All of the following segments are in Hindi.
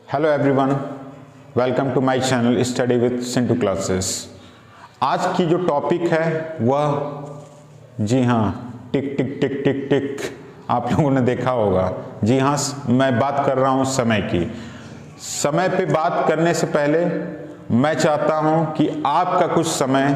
Hello everyone, welcome to my channel study with Sintu classes. आज की जो टॉपिक है वह जी हाँ टिक टिक टिक टिक टिक आप लोगों ने देखा होगा। जी हाँ, मैं बात कर रहा हूँ समय की। समय पे बात करने से पहले मैं चाहता हूँ कि आपका कुछ समय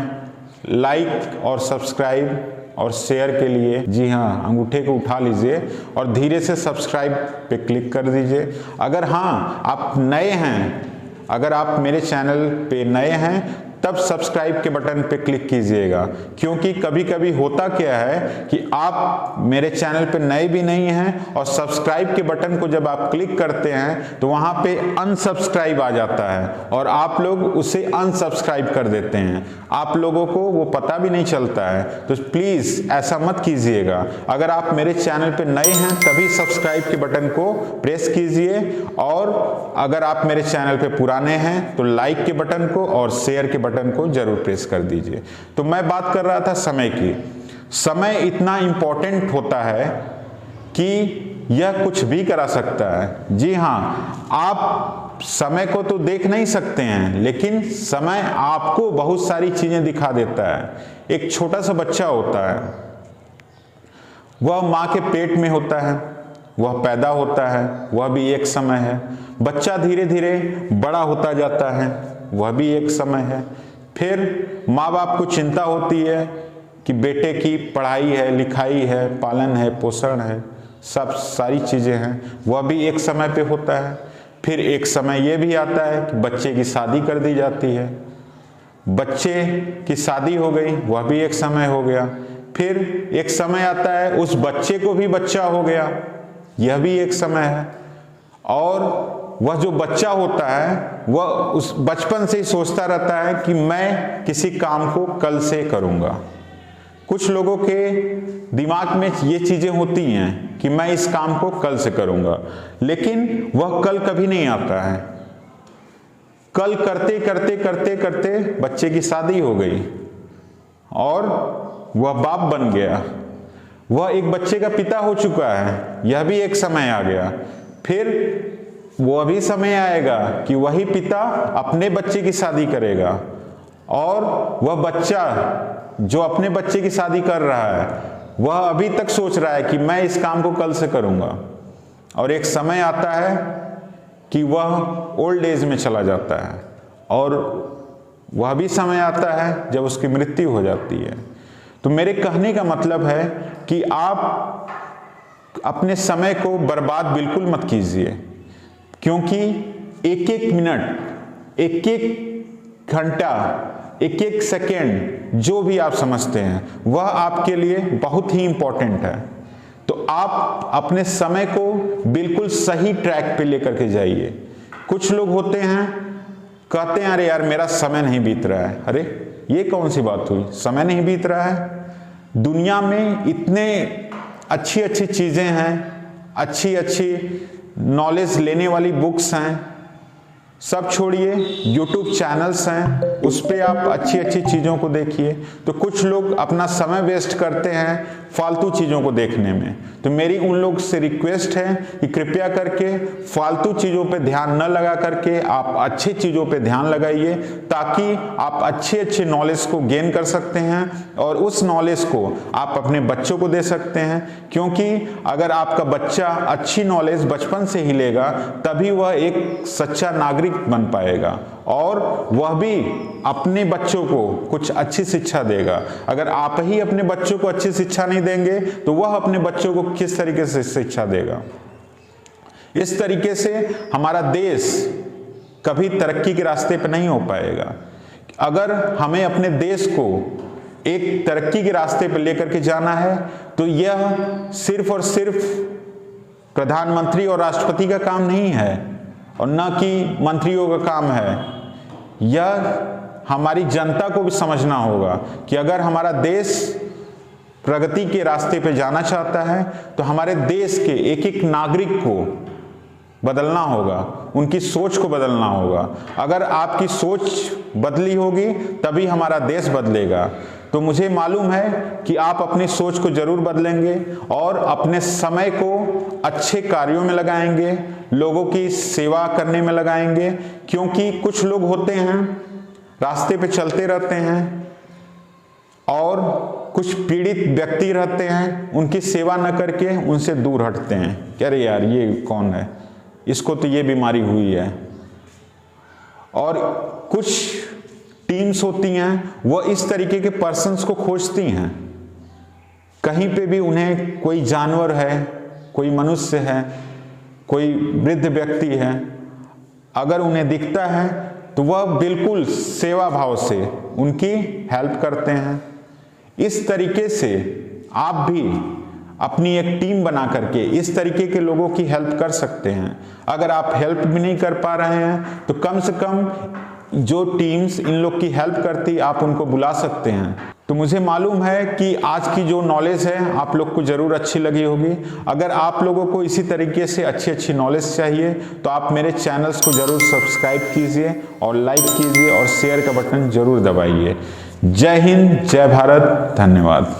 लाइक और सब्सक्राइब और शेयर के लिए जी हाँ अंगूठे को उठा लीजिए और धीरे से सब्सक्राइब पे क्लिक कर दीजिए। अगर हाँ आप नए हैं, अगर आप मेरे चैनल पे नए हैं तब सब्सक्राइब के बटन पे क्लिक कीजिएगा, क्योंकि कभी कभी होता क्या है कि आप मेरे चैनल पे नए भी नहीं हैं और सब्सक्राइब के बटन को जब आप क्लिक करते हैं तो वहाँ पे अनसब्सक्राइब आ जाता है और आप लोग उसे अनसब्सक्राइब कर देते हैं। आप लोगों को वो पता भी नहीं चलता है, तो प्लीज़ ऐसा मत कीजिएगा। अगर आप मेरे चैनल पे नए हैं तभी सब्सक्राइब के बटन को प्रेस कीजिए, और अगर आप मेरे चैनल पे पुराने हैं तो लाइक के बटन को और शेयर के बटन को जरूर प्रेस कर दीजिए। तो मैं बात कर रहा था समय की। समय इतना इंपॉर्टेंट होता है कि यह कुछ भी करा सकता है। जी हाँ, आप समय को तो देख नहीं सकते हैं, लेकिन समय आपको बहुत सारी चीजें दिखा देता है। एक छोटा सा बच्चा होता है, वह माँ के पेट में होता है, वह पैदा होता है, वह भी एक समय है। बच्चा धीरे धीरे बड़ा होता जाता है, वह भी एक समय है। फिर माँ बाप को चिंता होती है कि बेटे की पढ़ाई है, लिखाई है, पालन है, पोषण है, सब सारी चीज़ें हैं, वह भी एक समय पे होता है। फिर एक समय ये भी आता है कि बच्चे की शादी कर दी जाती है, बच्चे की शादी हो गई, वह भी एक समय हो गया। फिर एक समय आता है उस बच्चे को भी बच्चा हो गया, यह भी एक समय है। और वह जो बच्चा होता है वह उस बचपन से ही सोचता रहता है कि मैं किसी काम को कल से करूंगा। कुछ लोगों के दिमाग में ये चीजें होती हैं कि मैं इस काम को कल से करूंगा, लेकिन वह कल कभी नहीं आता है। कल करते करते करते करते बच्चे की शादी हो गई और वह बाप बन गया, वह एक बच्चे का पिता हो चुका है, यह भी एक समय आ गया। फिर वो भी समय आएगा कि वही पिता अपने बच्चे की शादी करेगा, और वह बच्चा जो अपने बच्चे की शादी कर रहा है वह अभी तक सोच रहा है कि मैं इस काम को कल से करूंगा। और एक समय आता है कि वह ओल्ड एज में चला जाता है, और वह भी समय आता है जब उसकी मृत्यु हो जाती है। तो मेरे कहने का मतलब है कि आप अपने समय को बर्बाद बिल्कुल मत कीजिए, क्योंकि एक एक मिनट, एक एक घंटा, एक एक सेकेंड जो भी आप समझते हैं वह आपके लिए बहुत ही इंपॉर्टेंट है। तो आप अपने समय को बिल्कुल सही ट्रैक पे लेकर के जाइए। कुछ लोग होते हैं कहते हैं अरे यार मेरा समय नहीं बीत रहा है। अरे ये कौन सी बात हुई, समय नहीं बीत रहा है? दुनिया में इतने अच्छी अच्छी चीजें हैं, अच्छी अच्छी नॉलेज लेने वाली बुक्स हैं, सब छोड़िए, यूट्यूब चैनल्स हैं, उस पर आप अच्छी अच्छी चीज़ों को देखिए। तो कुछ लोग अपना समय वेस्ट करते हैं फालतू चीज़ों को देखने में। तो मेरी उन लोग से रिक्वेस्ट है कि कृपया करके फालतू चीज़ों पे ध्यान न लगा करके आप अच्छी चीज़ों पे ध्यान लगाइए, ताकि आप अच्छे अच्छे नॉलेज को गेन कर सकते हैं और उस नॉलेज को आप अपने बच्चों को दे सकते हैं। क्योंकि अगर आपका बच्चा अच्छी नॉलेज बचपन से ही लेगा तभी वह एक सच्चा नागरिक बन पाएगा और वह भी अपने बच्चों को कुछ अच्छी शिक्षा देगा। अगर आप ही अपने बच्चों को अच्छी शिक्षा नहीं देंगे तो वह अपने बच्चों को किस तरीके से शिक्षा देगा? इस तरीके से हमारा देश कभी तरक्की के रास्ते पर नहीं हो पाएगा। अगर हमें अपने देश को एक तरक्की के रास्ते पर लेकर के जाना है तो यह सिर्फ और सिर्फ प्रधानमंत्री और राष्ट्रपति का काम नहीं है और न कि मंत्रियों का काम है। यह हमारी जनता को भी समझना होगा कि अगर हमारा देश प्रगति के रास्ते पे जाना चाहता है तो हमारे देश के एक एक नागरिक को बदलना होगा, उनकी सोच को बदलना होगा। अगर आपकी सोच बदली होगी तभी हमारा देश बदलेगा। तो मुझे मालूम है कि आप अपनी सोच को जरूर बदलेंगे और अपने समय को अच्छे कार्यों में लगाएंगे, लोगों की सेवा करने में लगाएंगे। क्योंकि कुछ लोग होते हैं रास्ते पे चलते रहते हैं और कुछ पीड़ित व्यक्ति रहते हैं, उनकी सेवा न करके उनसे दूर हटते हैं कि अरे यार ये कौन है, इसको तो ये बीमारी हुई है। और कुछ टीम्स होती हैं वह इस तरीके के पर्सन्स को खोजती हैं। कहीं पे भी उन्हें कोई जानवर है, कोई मनुष्य है, कोई वृद्ध व्यक्ति है, अगर उन्हें दिखता है तो वह बिल्कुल सेवा भाव से उनकी हेल्प करते हैं। इस तरीके से आप भी अपनी एक टीम बना करके इस तरीके के लोगों की हेल्प कर सकते हैं। अगर आप हेल्प भी नहीं कर पा रहे हैं तो कम से कम जो टीम्स इन लोग की हेल्प करती आप उनको बुला सकते हैं। तो मुझे मालूम है कि आज की जो नॉलेज है आप लोग को ज़रूर अच्छी लगी होगी। अगर आप लोगों को इसी तरीके से अच्छी नॉलेज चाहिए तो आप मेरे चैनल्स को ज़रूर सब्सक्राइब कीजिए और लाइक कीजिए और शेयर का बटन ज़रूर दबाइए। जय हिंद, जय भारत, धन्यवाद।